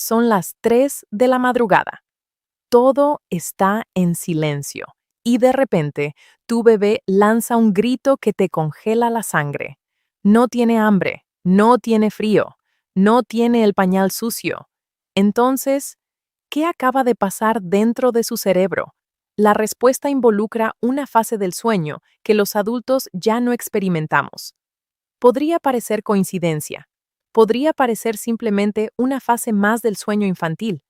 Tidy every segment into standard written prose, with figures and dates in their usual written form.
Son las 3 de la madrugada. Todo está en silencio. Y de repente, tu bebé lanza un grito que te congela la sangre. No tiene hambre, no tiene frío, no tiene el pañal sucio. Entonces, ¿qué acaba de pasar dentro de su cerebro? La respuesta involucra una fase del sueño que los adultos ya no experimentamos. Podría parecer coincidencia. Podría parecer simplemente una fase más del sueño infantil.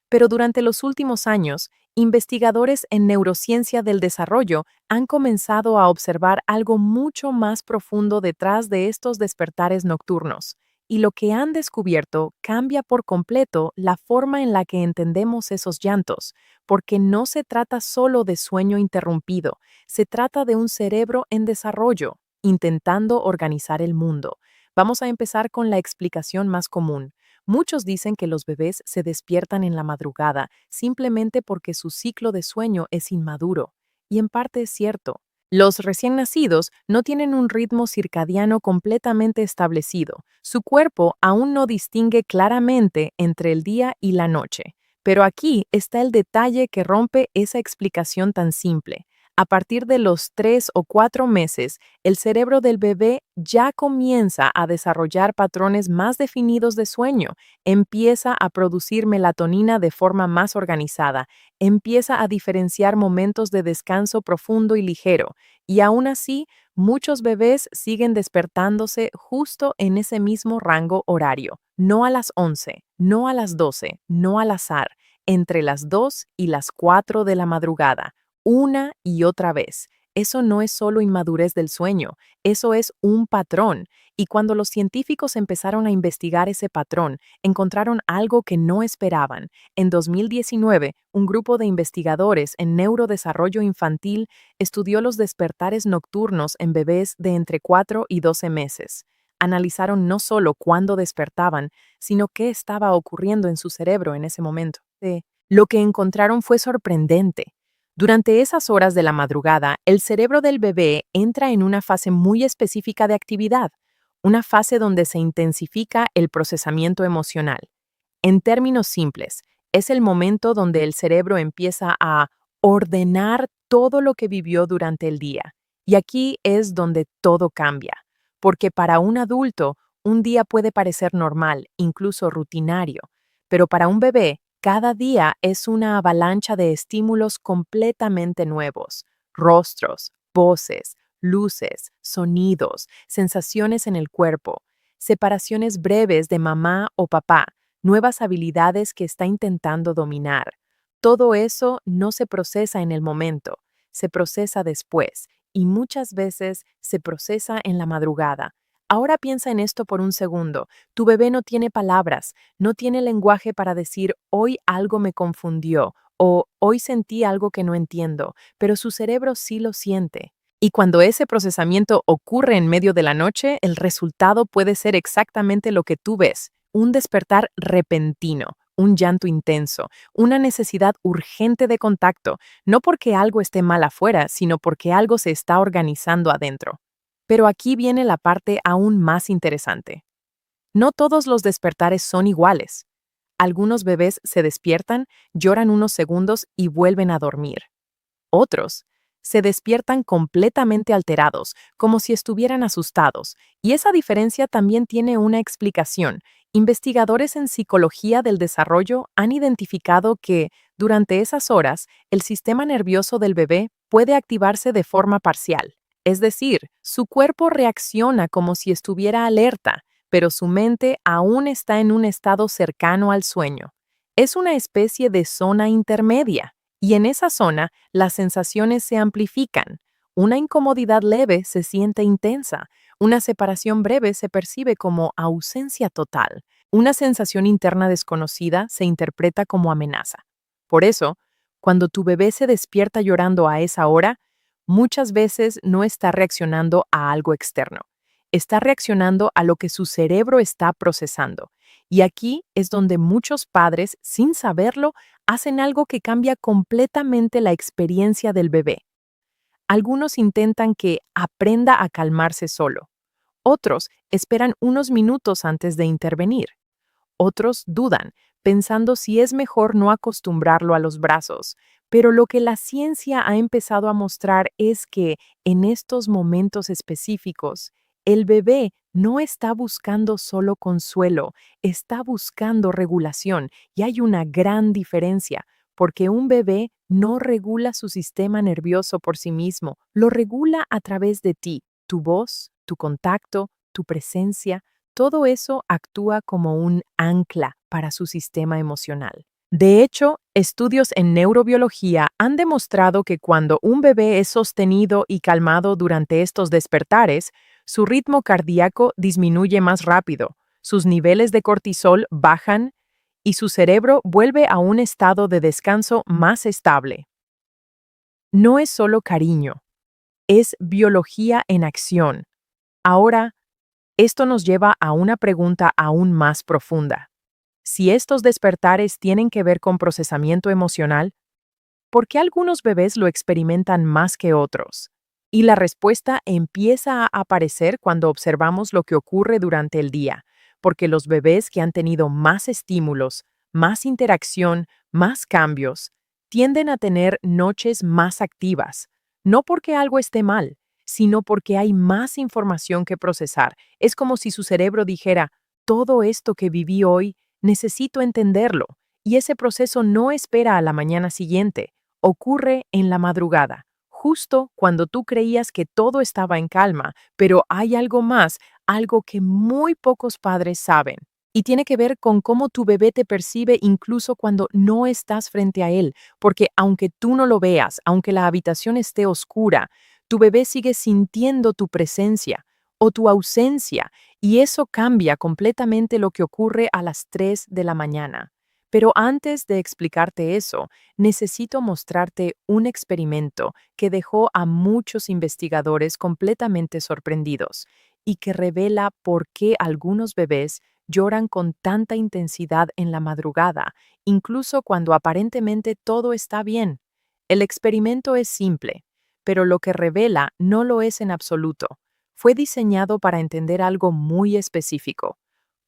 Pero durante los últimos años, investigadores en neurociencia del desarrollo han comenzado a observar algo mucho más profundo detrás de estos despertares nocturnos, y lo que han descubierto cambia por completo la forma en la que entendemos esos llantos, porque no se trata solo de sueño interrumpido, se trata de un cerebro en desarrollo, intentando organizar el mundo. Vamos a empezar con la explicación más común. Muchos dicen que los bebés se despiertan en la madrugada simplemente porque su ciclo de sueño es inmaduro. Y en parte es cierto. Los recién nacidos no tienen un ritmo circadiano completamente establecido. Su cuerpo aún no distingue claramente entre el día y la noche. Pero aquí está el detalle que rompe esa explicación tan simple. A partir de los 3 o 4 meses, el cerebro del bebé ya comienza a desarrollar patrones más definidos de sueño, empieza a producir melatonina de forma más organizada, empieza a diferenciar momentos de descanso profundo y ligero, y aún así, muchos bebés siguen despertándose justo en ese mismo rango horario, no a las 11, no a las 12, no al azar, entre las 2 y las 4 de la madrugada una y otra vez. Eso no es solo inmadurez del sueño, eso es un patrón. Y cuando los científicos empezaron a investigar ese patrón, encontraron algo que no esperaban. En 2019, un grupo de investigadores en neurodesarrollo infantil estudió los despertares nocturnos en bebés de entre 4 y 12 meses. Analizaron no solo cuándo despertaban, sino qué estaba ocurriendo en su cerebro en ese momento. Lo que encontraron fue sorprendente. Durante esas horas de la madrugada, el cerebro del bebé entra en una fase muy específica de actividad, una fase donde se intensifica el procesamiento emocional. En términos simples, es el momento donde el cerebro empieza a ordenar todo lo que vivió durante el día. Y aquí es donde todo cambia, porque para un adulto, un día puede parecer normal, incluso rutinario, pero para un bebé, cada día es una avalancha de estímulos completamente nuevos, rostros, voces, luces, sonidos, sensaciones en el cuerpo, separaciones breves de mamá o papá, nuevas habilidades que está intentando dominar. Todo eso no se procesa en el momento, se procesa después y muchas veces se procesa en la madrugada. Ahora piensa en esto por un segundo. Tu bebé no tiene palabras, no tiene lenguaje para decir hoy algo me confundió o hoy sentí algo que no entiendo, pero su cerebro sí lo siente. Y cuando ese procesamiento ocurre en medio de la noche, el resultado puede ser exactamente lo que tú ves, un despertar repentino, un llanto intenso, una necesidad urgente de contacto, no porque algo esté mal afuera, sino porque algo se está organizando adentro. Pero aquí viene la parte aún más interesante. No todos los despertares son iguales. Algunos bebés se despiertan, lloran unos segundos y vuelven a dormir. Otros se despiertan completamente alterados, como si estuvieran asustados, y esa diferencia también tiene una explicación. Investigadores en psicología del desarrollo han identificado que, durante esas horas, el sistema nervioso del bebé puede activarse de forma parcial. Es decir, su cuerpo reacciona como si estuviera alerta, pero su mente aún está en un estado cercano al sueño. Es una especie de zona intermedia. Y en esa zona, las sensaciones se amplifican. Una incomodidad leve se siente intensa. Una separación breve se percibe como ausencia total. Una sensación interna desconocida se interpreta como amenaza. Por eso, cuando tu bebé se despierta llorando a esa hora, muchas veces no está reaccionando a algo externo. Está reaccionando a lo que su cerebro está procesando. Y aquí es donde muchos padres, sin saberlo, hacen algo que cambia completamente la experiencia del bebé. Algunos intentan que aprenda a calmarse solo. Otros esperan unos minutos antes de intervenir. Otros dudan, pensando si es mejor no acostumbrarlo a los brazos. Pero lo que la ciencia ha empezado a mostrar es que en estos momentos específicos, el bebé no está buscando solo consuelo, está buscando regulación y hay una gran diferencia, porque un bebé no regula su sistema nervioso por sí mismo, lo regula a través de ti, tu voz, tu contacto, tu presencia, todo eso actúa como un ancla para su sistema emocional. De hecho, estudios en neurobiología han demostrado que cuando un bebé es sostenido y calmado durante estos despertares, su ritmo cardíaco disminuye más rápido, sus niveles de cortisol bajan y su cerebro vuelve a un estado de descanso más estable. No es solo cariño, es biología en acción. Ahora, esto nos lleva a una pregunta aún más profunda. Si estos despertares tienen que ver con procesamiento emocional, ¿por qué algunos bebés lo experimentan más que otros? Y la respuesta empieza a aparecer cuando observamos lo que ocurre durante el día, porque los bebés que han tenido más estímulos, más interacción, más cambios, tienden a tener noches más activas, no porque algo esté mal, sino porque hay más información que procesar. Es como si su cerebro dijera, todo esto que viví hoy, necesito entenderlo, y ese proceso no espera a la mañana siguiente. Ocurre en la madrugada, justo cuando tú creías que todo estaba en calma, pero hay algo más, algo que muy pocos padres saben. Y tiene que ver con cómo tu bebé te percibe incluso cuando no estás frente a él, porque aunque tú no lo veas, aunque la habitación esté oscura, tu bebé sigue sintiendo tu presencia o tu ausencia, y eso cambia completamente lo que ocurre a las 3 de la mañana. Pero antes de explicarte eso, necesito mostrarte un experimento que dejó a muchos investigadores completamente sorprendidos y que revela por qué algunos bebés lloran con tanta intensidad en la madrugada, incluso cuando aparentemente todo está bien. El experimento es simple, pero lo que revela no lo es en absoluto. Fue diseñado para entender algo muy específico.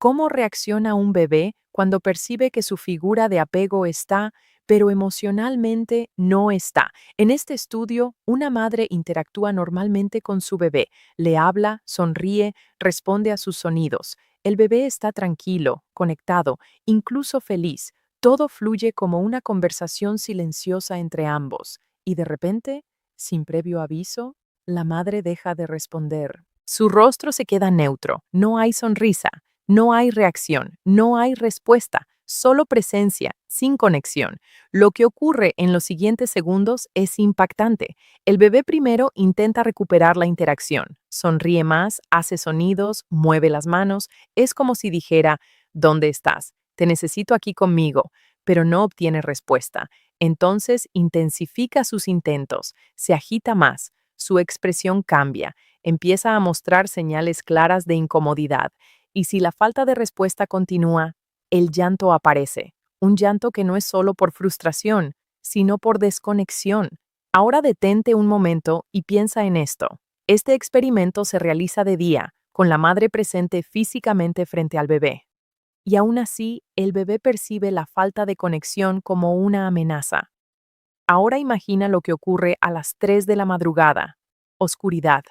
¿Cómo reacciona un bebé cuando percibe que su figura de apego está, pero emocionalmente no está? En este estudio, una madre interactúa normalmente con su bebé, le habla, sonríe, responde a sus sonidos. El bebé está tranquilo, conectado, incluso feliz. Todo fluye como una conversación silenciosa entre ambos. Y de repente, sin previo aviso, la madre deja de responder. Su rostro se queda neutro, no hay sonrisa. No hay reacción, no hay respuesta, solo presencia, sin conexión. Lo que ocurre en los siguientes segundos es impactante. El bebé primero intenta recuperar la interacción, sonríe más, hace sonidos, mueve las manos, es como si dijera, ¿dónde estás? Te necesito aquí conmigo, pero no obtiene respuesta. Entonces intensifica sus intentos, se agita más, su expresión cambia, empieza a mostrar señales claras de incomodidad. Y si la falta de respuesta continúa, el llanto aparece. Un llanto que no es solo por frustración, sino por desconexión. Ahora detente un momento y piensa en esto. Este experimento se realiza de día, con la madre presente físicamente frente al bebé. Y aún así, el bebé percibe la falta de conexión como una amenaza. Ahora imagina lo que ocurre a las 3 de la madrugada. Oscuridad,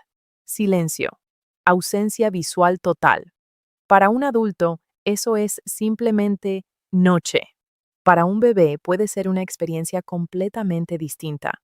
silencio, ausencia visual total. Para un adulto, eso es simplemente noche. Para un bebé puede ser una experiencia completamente distinta,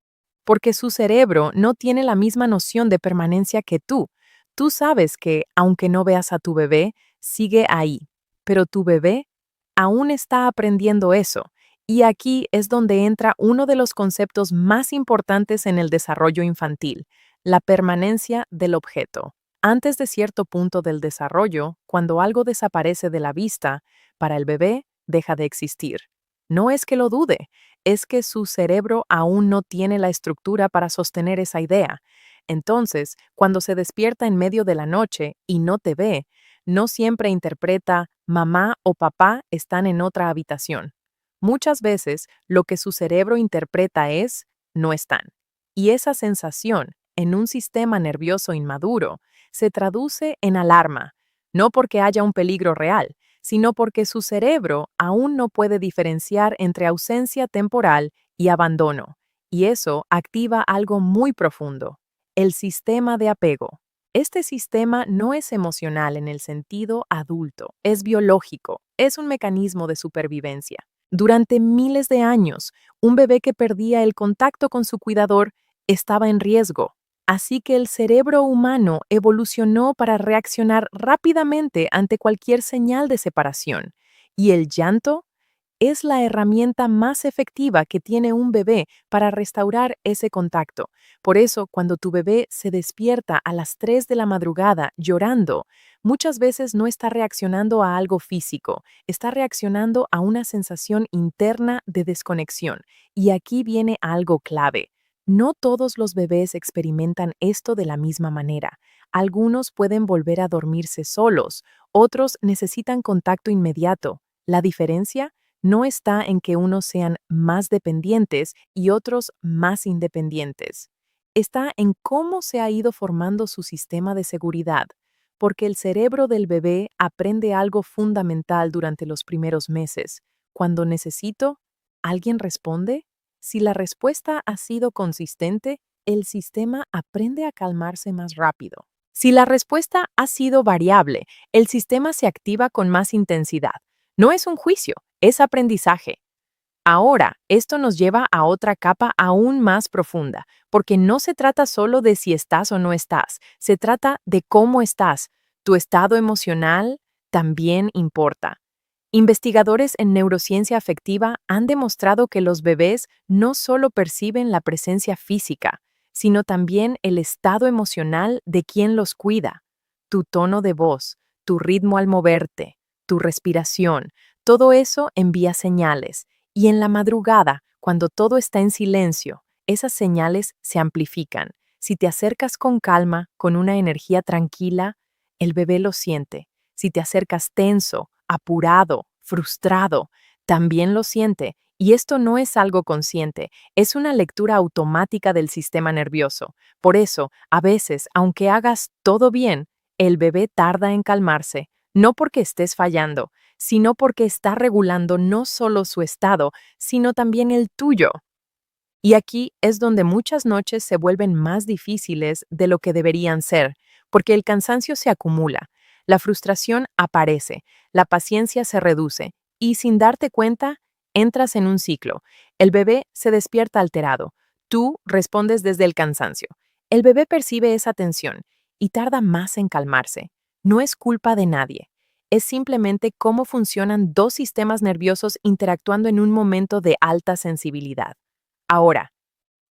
porque su cerebro no tiene la misma noción de permanencia que tú. Tú sabes que, aunque no veas a tu bebé, sigue ahí, pero tu bebé aún está aprendiendo eso. Y aquí es donde entra uno de los conceptos más importantes en el desarrollo infantil, la permanencia del objeto. Antes de cierto punto del desarrollo, cuando algo desaparece de la vista, para el bebé deja de existir. No es que lo dude, es que su cerebro aún no tiene la estructura para sostener esa idea. Entonces, cuando se despierta en medio de la noche y no te ve, no siempre interpreta mamá o papá están en otra habitación. Muchas veces lo que su cerebro interpreta es no están. Y esa sensación, en un sistema nervioso inmaduro, se traduce en alarma, no porque haya un peligro real, sino porque su cerebro aún no puede diferenciar entre ausencia temporal y abandono, y eso activa algo muy profundo, el sistema de apego. Este sistema no es emocional en el sentido adulto, es biológico, es un mecanismo de supervivencia. Durante miles de años, un bebé que perdía el contacto con su cuidador estaba en riesgo. Así que el cerebro humano evolucionó para reaccionar rápidamente ante cualquier señal de separación. Y el llanto es la herramienta más efectiva que tiene un bebé para restaurar ese contacto. Por eso, cuando tu bebé se despierta a las 3 de la madrugada llorando, muchas veces no está reaccionando a algo físico, está reaccionando a una sensación interna de desconexión. Y aquí viene algo clave. No todos los bebés experimentan esto de la misma manera. Algunos pueden volver a dormirse solos, otros necesitan contacto inmediato. La diferencia no está en que unos sean más dependientes y otros más independientes. Está en cómo se ha ido formando su sistema de seguridad, porque el cerebro del bebé aprende algo fundamental durante los primeros meses. Cuando necesito, ¿alguien responde? Si la respuesta ha sido consistente, el sistema aprende a calmarse más rápido. Si la respuesta ha sido variable, el sistema se activa con más intensidad. No es un juicio, es aprendizaje. Ahora, esto nos lleva a otra capa aún más profunda, porque no se trata solo de si estás o no estás, se trata de cómo estás. Tu estado emocional también importa. Investigadores en neurociencia afectiva han demostrado que los bebés no solo perciben la presencia física, sino también el estado emocional de quien los cuida. Tu tono de voz, tu ritmo al moverte, tu respiración, todo eso envía señales. Y en la madrugada, cuando todo está en silencio, esas señales se amplifican. Si te acercas con calma, con una energía tranquila, el bebé lo siente. Si te acercas tenso, apurado, frustrado, también lo siente. Y esto no es algo consciente, es una lectura automática del sistema nervioso. Por eso, a veces, aunque hagas todo bien, el bebé tarda en calmarse, no porque estés fallando, sino porque está regulando no solo su estado, sino también el tuyo. Y aquí es donde muchas noches se vuelven más difíciles de lo que deberían ser, porque el cansancio se acumula, la frustración aparece, la paciencia se reduce, y sin darte cuenta, entras en un ciclo. El bebé se despierta alterado, tú respondes desde el cansancio. El bebé percibe esa tensión y tarda más en calmarse. No es culpa de nadie. Es simplemente cómo funcionan dos sistemas nerviosos interactuando en un momento de alta sensibilidad. Ahora,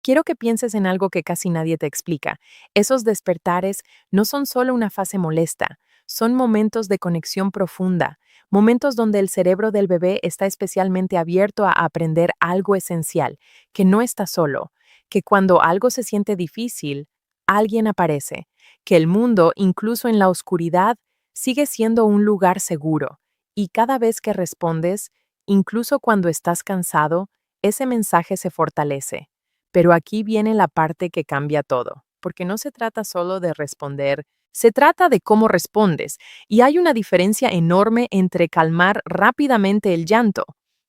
quiero que pienses en algo que casi nadie te explica. Esos despertares no son solo una fase molesta, son momentos de conexión profunda, momentos donde el cerebro del bebé está especialmente abierto a aprender algo esencial, que no está solo, que cuando algo se siente difícil, alguien aparece, que el mundo, incluso en la oscuridad, sigue siendo un lugar seguro, y cada vez que respondes, incluso cuando estás cansado, ese mensaje se fortalece. Pero aquí viene la parte que cambia todo, porque no se trata solo de responder, se trata de cómo respondes, y hay una diferencia enorme entre calmar rápidamente el llanto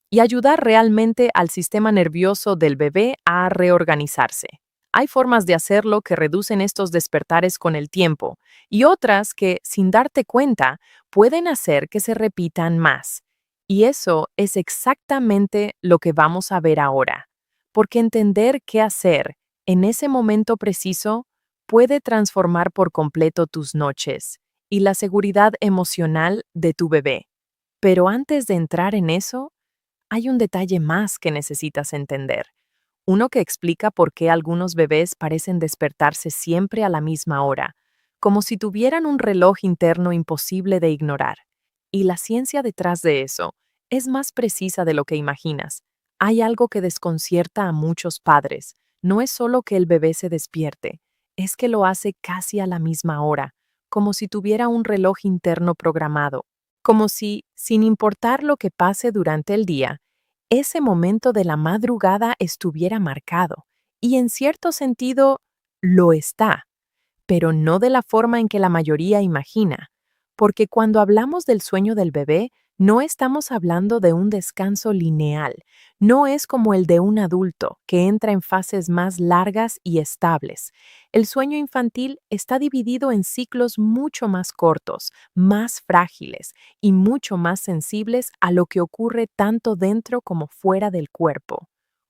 y ayudar realmente al sistema nervioso del bebé a reorganizarse. Hay formas de hacerlo que reducen estos despertares con el tiempo, y otras que, sin darte cuenta, pueden hacer que se repitan más. Y eso es exactamente lo que vamos a ver ahora, porque entender qué hacer en ese momento preciso puede transformar por completo tus noches y la seguridad emocional de tu bebé. Pero antes de entrar en eso, hay un detalle más que necesitas entender. Uno que explica por qué algunos bebés parecen despertarse siempre a la misma hora, como si tuvieran un reloj interno imposible de ignorar. Y la ciencia detrás de eso es más precisa de lo que imaginas. Hay algo que desconcierta a muchos padres. No es solo que el bebé se despierte, es que lo hace casi a la misma hora, como si tuviera un reloj interno programado, como si, sin importar lo que pase durante el día, ese momento de la madrugada estuviera marcado, y en cierto sentido lo está, pero no de la forma en que la mayoría imagina, porque cuando hablamos del sueño del bebé, No estamos hablando de un descanso lineal, no es como el de un adulto que entra en fases más largas y estables. El sueño infantil está dividido en ciclos mucho más cortos, más frágiles y mucho más sensibles a lo que ocurre tanto dentro como fuera del cuerpo.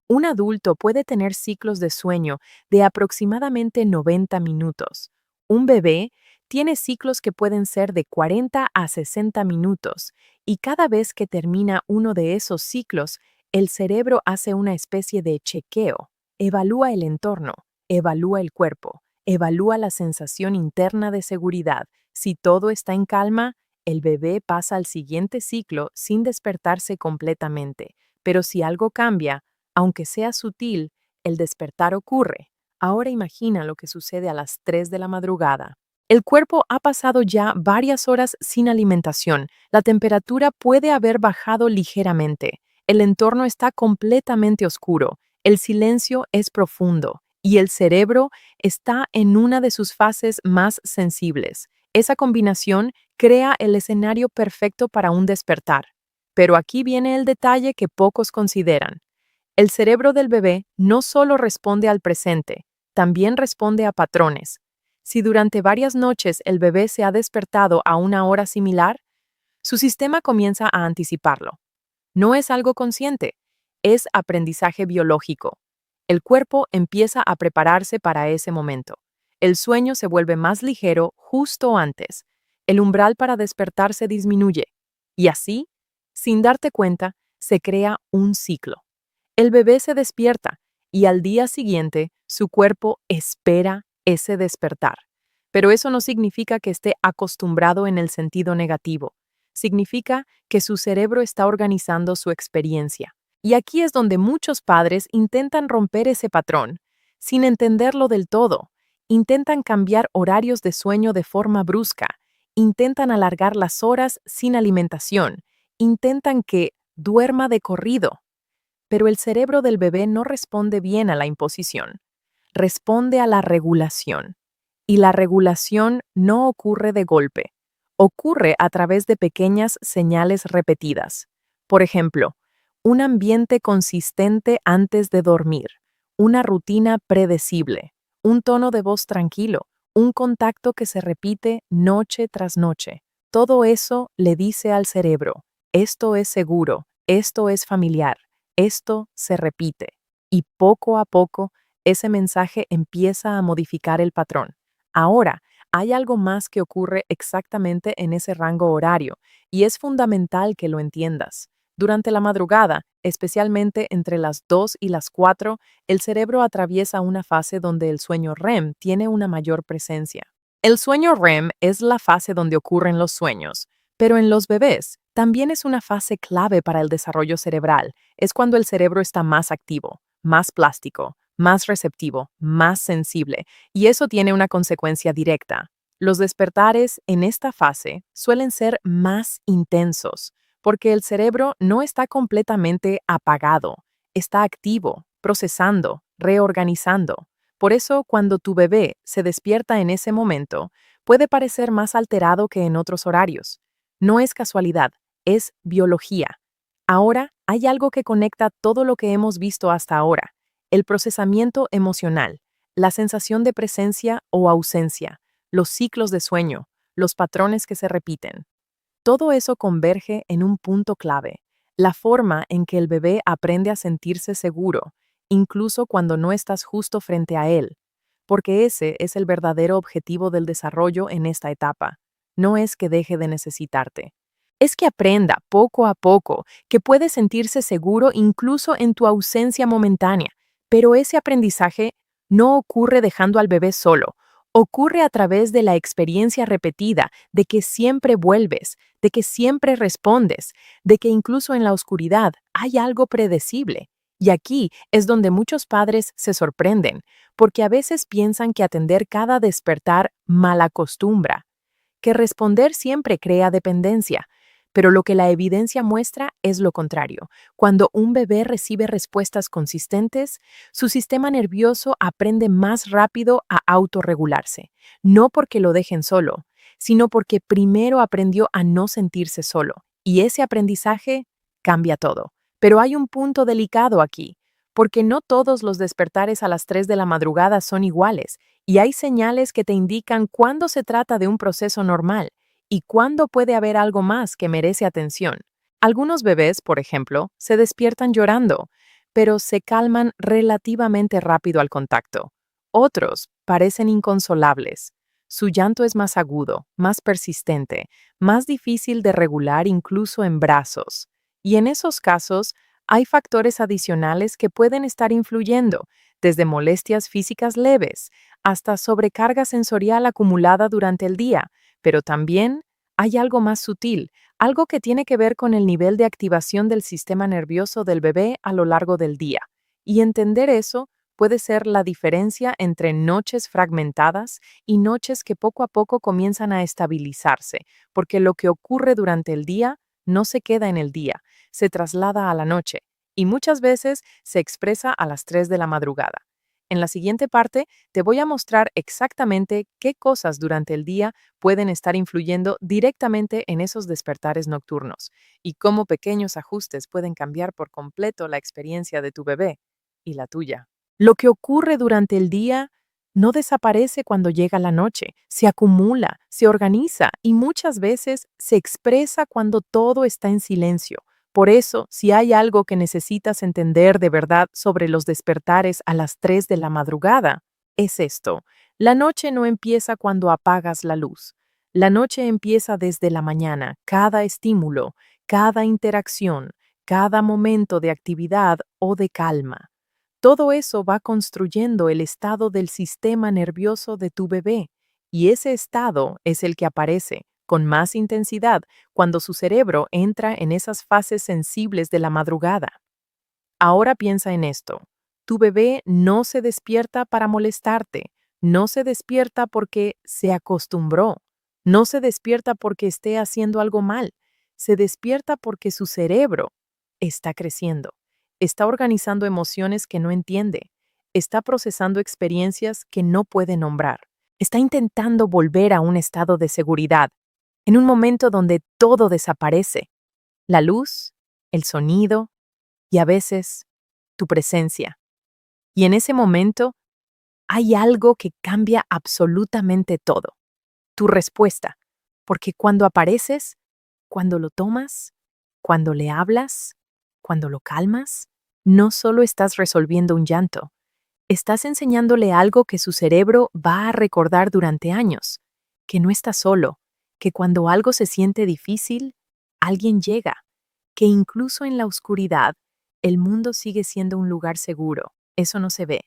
Un adulto puede tener ciclos de sueño de aproximadamente 90 minutos. Un bebé tiene ciclos que pueden ser de 40 a 60 minutos, y cada vez que termina uno de esos ciclos, el cerebro hace una especie de chequeo, evalúa el entorno, evalúa el cuerpo, evalúa la sensación interna de seguridad. Si todo está en calma, el bebé pasa al siguiente ciclo sin despertarse completamente, pero si algo cambia, aunque sea sutil, el despertar ocurre. Ahora imagina lo que sucede a las 3 de la madrugada. El cuerpo ha pasado ya varias horas sin alimentación. La temperatura puede haber bajado ligeramente. El entorno está completamente oscuro. El silencio es profundo y el cerebro está en una de sus fases más sensibles. Esa combinación crea el escenario perfecto para un despertar. Pero aquí viene el detalle que pocos consideran. El cerebro del bebé no solo responde al presente, también responde a patrones. Si durante varias noches el bebé se ha despertado a una hora similar, su sistema comienza a anticiparlo. No es algo consciente, es aprendizaje biológico. El cuerpo empieza a prepararse para ese momento. El sueño se vuelve más ligero justo antes. El umbral para despertar se disminuye. Y así, sin darte cuenta, se crea un ciclo. El bebé se despierta y al día siguiente su cuerpo espera ese despertar. Pero eso no significa que esté acostumbrado en el sentido negativo. Significa que su cerebro está organizando su experiencia. Y aquí es donde muchos padres intentan romper ese patrón, sin entenderlo del todo. Intentan cambiar horarios de sueño de forma brusca. Intentan alargar las horas sin alimentación. Intentan que duerma de corrido. Pero el cerebro del bebé no responde bien a la imposición, responde a la regulación. Y la regulación no ocurre de golpe, ocurre a través de pequeñas señales repetidas. Por ejemplo, un ambiente consistente antes de dormir, una rutina predecible, un tono de voz tranquilo, un contacto que se repite noche tras noche. Todo eso le dice al cerebro, esto es seguro, esto es familiar. Esto se repite y poco a poco ese mensaje empieza a modificar el patrón. Ahora, hay algo más que ocurre exactamente en ese rango horario y es fundamental que lo entiendas. Durante la madrugada, especialmente entre las 2 y las 4, el cerebro atraviesa una fase donde el sueño REM tiene una mayor presencia. El sueño REM es la fase donde ocurren los sueños, pero en los bebés también es una fase clave para el desarrollo cerebral. Es cuando el cerebro está más activo, más plástico, más receptivo, más sensible, y eso tiene una consecuencia directa. Los despertares en esta fase suelen ser más intensos, porque el cerebro no está completamente apagado, está activo, procesando, reorganizando. Por eso, cuando tu bebé se despierta en ese momento, puede parecer más alterado que en otros horarios. No es casualidad, es biología. Ahora hay algo que conecta todo lo que hemos visto hasta ahora: el procesamiento emocional, la sensación de presencia o ausencia, los ciclos de sueño, los patrones que se repiten. Todo eso converge en un punto clave: la forma en que el bebé aprende a sentirse seguro, incluso cuando no estás justo frente a él, porque ese es el verdadero objetivo del desarrollo en esta etapa. No es que deje de necesitarte. Es que aprenda poco a poco que puede sentirse seguro incluso en tu ausencia momentánea, pero ese aprendizaje no ocurre dejando al bebé solo, ocurre a través de la experiencia repetida de que siempre vuelves, de que siempre respondes, de que incluso en la oscuridad hay algo predecible. Y aquí es donde muchos padres se sorprenden, porque a veces piensan que atender cada despertar malacostumbra, que responder siempre crea dependencia. Pero lo que la evidencia muestra es lo contrario. Cuando un bebé recibe respuestas consistentes, su sistema nervioso aprende más rápido a autorregularse, no porque lo dejen solo, sino porque primero aprendió a no sentirse solo. Y ese aprendizaje cambia todo. Pero hay un punto delicado aquí, porque no todos los despertares a las 3 de la madrugada son iguales, y hay señales que te indican cuándo se trata de un proceso normal y cuándo puede haber algo más que merece atención. Algunos bebés, por ejemplo, se despiertan llorando, pero se calman relativamente rápido al contacto. Otros parecen inconsolables. Su llanto es más agudo, más persistente, más difícil de regular incluso en brazos. Y en esos casos, hay factores adicionales que pueden estar influyendo, desde molestias físicas leves hasta sobrecarga sensorial acumulada durante el día, pero también hay algo más sutil, algo que tiene que ver con el nivel de activación del sistema nervioso del bebé a lo largo del día. Y entender eso puede ser la diferencia entre noches fragmentadas y noches que poco a poco comienzan a estabilizarse, porque lo que ocurre durante el día no se queda en el día, se traslada a la noche y muchas veces se expresa a las 3 de la madrugada. En la siguiente parte te voy a mostrar exactamente qué cosas durante el día pueden estar influyendo directamente en esos despertares nocturnos y cómo pequeños ajustes pueden cambiar por completo la experiencia de tu bebé y la tuya. Lo que ocurre durante el día no desaparece cuando llega la noche, se acumula, se organiza y muchas veces se expresa cuando todo está en silencio. Por eso, si hay algo que necesitas entender de verdad sobre los despertares a las 3 de la madrugada, es esto. La noche no empieza cuando apagas la luz. La noche empieza desde la mañana, cada estímulo, cada interacción, cada momento de actividad o de calma. Todo eso va construyendo el estado del sistema nervioso de tu bebé, y ese estado es el que aparece con más intensidad cuando su cerebro entra en esas fases sensibles de la madrugada. Ahora piensa en esto. Tu bebé no se despierta para molestarte, no se despierta porque se acostumbró, no se despierta porque esté haciendo algo mal, se despierta porque su cerebro está creciendo, está organizando emociones que no entiende, está procesando experiencias que no puede nombrar, está intentando volver a un estado de seguridad, en un momento donde todo desaparece, la luz, el sonido y a veces tu presencia. Y en ese momento hay algo que cambia absolutamente todo, tu respuesta, porque cuando apareces, cuando lo tomas, cuando le hablas, cuando lo calmas, no solo estás resolviendo un llanto, estás enseñándole algo que su cerebro va a recordar durante años, que no está solo, que cuando algo se siente difícil, alguien llega, que incluso en la oscuridad, el mundo sigue siendo un lugar seguro. Eso no se ve,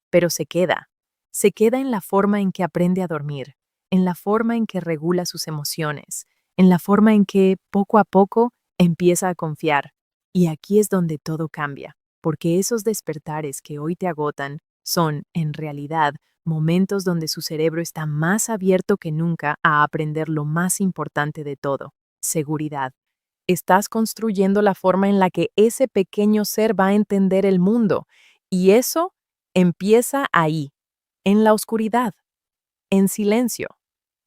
pero se queda. Se queda en la forma en que aprende a dormir, en la forma en que regula sus emociones, en la forma en que, poco a poco, empieza a confiar. Y aquí es donde todo cambia, porque esos despertares que hoy te agotan son, en realidad, momentos donde su cerebro está más abierto que nunca a aprender lo más importante de todo, seguridad. Estás construyendo la forma en la que ese pequeño ser va a entender el mundo, y eso empieza ahí, en la oscuridad, en silencio,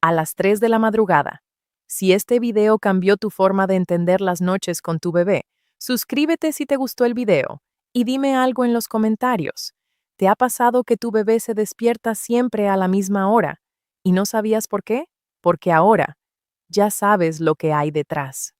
a las 3 de la madrugada. Si este video cambió tu forma de entender las noches con tu bebé, suscríbete si te gustó el video y dime algo en los comentarios. ¿Te ha pasado que tu bebé se despierta siempre a la misma hora y no sabías por qué? Porque ahora ya sabes lo que hay detrás.